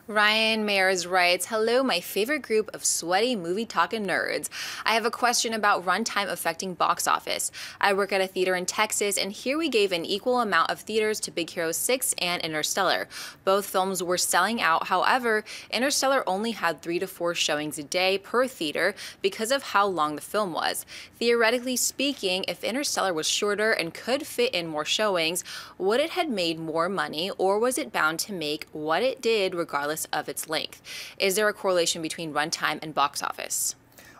Ryan Mayers writes, hello, my favorite group of sweaty movie-talking nerds. I have a question about runtime affecting box office. I work at a theater in Texas, and here we gave an equal amount of theaters to Big Hero 6 and Interstellar. Both films were selling out. However, Interstellar only had 3 to 4 showings a day per theater because of how long the film was. Theoretically speaking, if Interstellar was shorter and could fit in more showings, would it have made more money, or was it bound to make what it did regardless of its length? Is there a correlation between runtime and box office?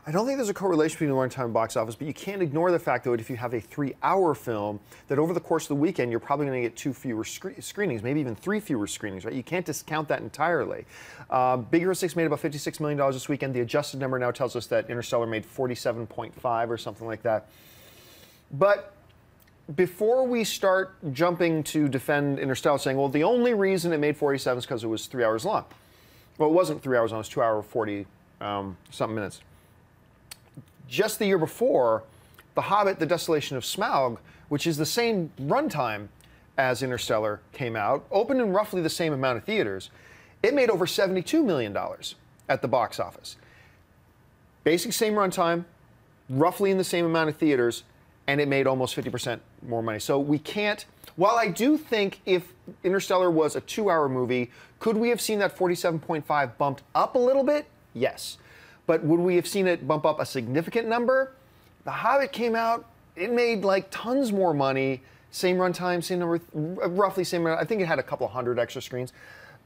I don't think there's a correlation between runtime and box office, but you can't ignore the fact, though, that if you have a 3-hour film, that over the course of the weekend, you're probably going to get 2 fewer screenings, maybe even 3 fewer screenings, right? You can't discount that entirely. Big Hero 6 made about $56 million this weekend. The adjusted number now tells us that Interstellar made 47.5 or something like that. But before we start jumping to defend Interstellar, saying, well, the only reason it made 47 is because it was 3 hours long. Well, it wasn't 3 hours long, it was 2 hours 40 something minutes. Just the year before, The Hobbit, The Desolation of Smaug, which is the same runtime as Interstellar, came out, opened in roughly the same amount of theaters. It made over $72 million at the box office. Basic same runtime, roughly in the same amount of theaters, and it made almost 50% more money. So we can't, while I do think if Interstellar was a 2-hour movie, could we have seen that 47.5 bumped up a little bit? Yes. But would we have seen it bump up a significant number? The Hobbit came out, it made like tons more money, same runtime, same number, roughly same amount. I think it had a couple hundred extra screens.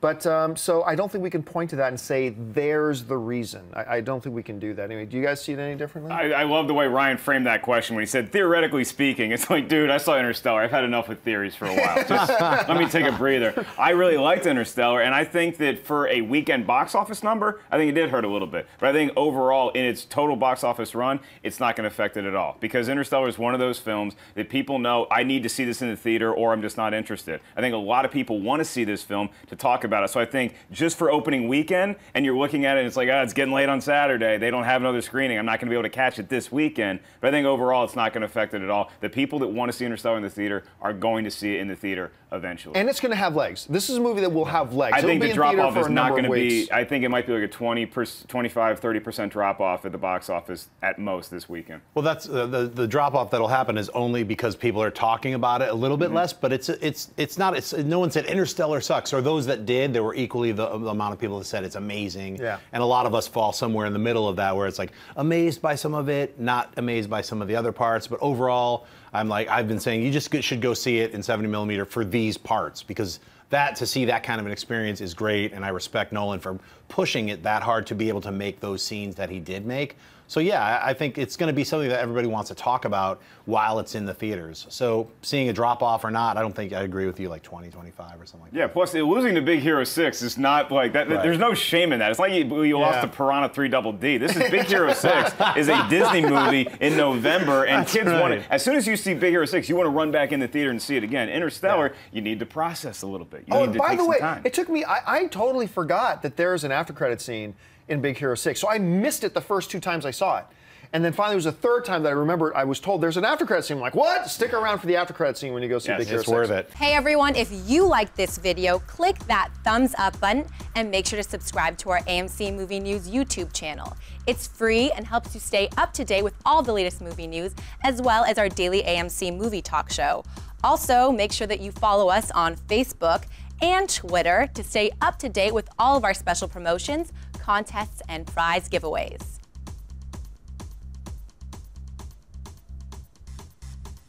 But so I don't think we can point to that and say, there's the reason. I don't think we can do that. Anyway, do you guys see it any differently? I love the way Ryan framed that question when he said, theoretically speaking. It's like, dude, I saw Interstellar. I've had enough with theories for a while. Just let me take a breather. I really liked Interstellar, and I think that for a weekend box office number, I think it did hurt a little bit. But I think overall, in its total box office run, it's not going to affect it at all. Because Interstellar is one of those films that people know, I need to see this in the theater, or I'm just not interested. I think a lot of people want to see this film to talk about it. So I think just for opening weekend, and you're looking at it, and it's like, oh, it's getting late on Saturday. They don't have another screening. I'm not going to be able to catch it this weekend. But I think overall, it's not going to affect it at all. The people that want to see Interstellar in the theater are going to see it in the theater eventually. And it's going to have legs. This is a movie that will have legs. I think the drop-off is not going to be, I think it might be like a 25, 30% drop-off at the box office at most this weekend. Well, that's the drop-off that'll happen is only because people are talking about it a little bit less, but it's not, no one said Interstellar sucks, or those that did, there were equally the amount of people that said it's amazing. Yeah. And a lot of us fall somewhere in the middle of that, where it's like amazed by some of it, not amazed by some of the other parts, but overall, I'm like, I've been saying you just should go see it in 70mm for these parts, because to see that kind of an experience is great, and I respect Nolan for pushing it that hard to be able to make those scenes that he did make. So yeah, I think it's going to be something that everybody wants to talk about while it's in the theaters. So seeing a drop-off or not, I don't think I agree with you, like 20, 25 or something like that. Yeah, plus losing to Big Hero 6 is not like that. Right. There's no shame in that. It's like you lost to Piranha 3 Double D. This is Big Hero 6 is a Disney movie in November, and kids want to, as soon as you see Big Hero 6, you want to run back in the theater and see it again. Interstellar, you need to process a little bit. You need to by take the way, some time. it took me, I totally forgot that there's an after-credit scene in Big Hero 6. So I missed it the first 2 times I saw it. And then finally, it was the 3rd time that I remembered I was told there's an after-credit scene. I'm like, what? Stick around for the after-credit scene when you go see Big Hero 6. It's worth it. Hey everyone, if you liked this video, click that thumbs up button and make sure to subscribe to our AMC Movie News YouTube channel. It's free and helps you stay up to date with all the latest movie news, as well as our daily AMC movie talk show. Also, make sure that you follow us on Facebook and Twitter to stay up to date with all of our special promotions, contests, and prize giveaways.